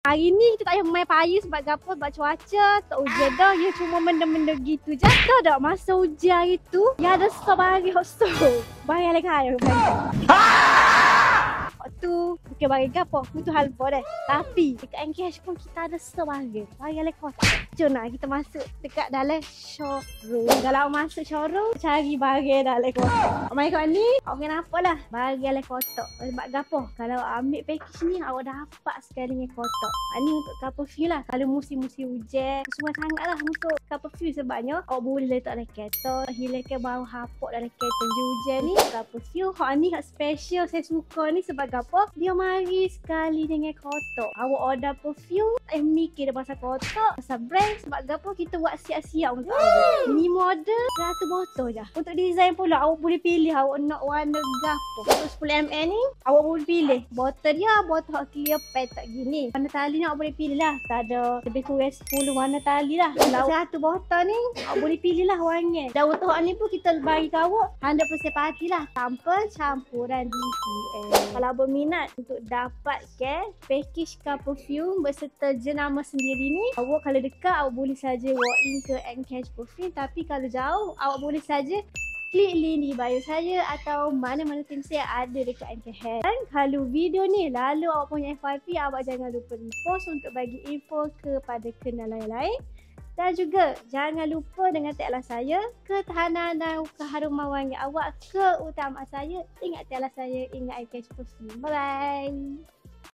Hari ni kita tak payah main payah sebab apa? Sebab cuaca tak hujan dah. Ya cuma benda-benda gitu je. Tahu tak masa hujan hari tu, ya ada stop bagi hot stove. Bayar lagi kaya. Tu bukan bagi gapo, itu hal boleh. Tapi dekat NKH pun kita ada sebagai bagi le kota. Jom nak kita masuk dekat dalam showroom. Kalau masuk showroom cari bagi dalam kota. Mai kau ni, awak kenapa lah bagi le kota. Sebab gapo? Kalau ambil package ni awak dapat sekali dengan kota. Ni untuk couple view lah. Kalau musim-musim hujan, semua sangatlah untuk couple view sebabnya awak boleh letak dalam kereta, hilangkan bau hapuk dalam kereta hujan ni. Couple view hak ni hak special saya suka ni sebab gapo? Dia mari sekali dengan kotak. Awak order perfume, tak mikir dia pasal kotak, pasal brand. Sebab gapo kita buat siap-siap untuk awak. Ni model 100 botol je. Untuk design pula awak boleh pilih awak nak warna gapo. Untuk 10 ml ni awak boleh pilih botol dia, botol clear pack tak gini. Warna tali ni awak boleh pilih lah. Tak ada lebih kurang 10 warna tali lah. Kalau 1 botol ni awak boleh pilih lah warna. Dan untuk ni pun kita bagi awak 100% parti lah. Tanpa campuran DPM. Kalau berminat untuk dapatkan package perfume beserta jenama sendiri ni, awak kalau dekat awak boleh saja walk in ke NKH Perfume. Tapi kalau jauh awak boleh saja klik link di bio saya atau mana-mana tim saya ada dekat NKH. Dan kalau video ni lalu awak punya FYP, awak jangan lupa repost untuk bagi info kepada kenalan yang lain. Dan juga jangan lupa dengan tagline saya, ketahanan dan keharuman wangi awak keutamaan saya. Ingat tagline saya, ingat NKH Perfume. Bye bye.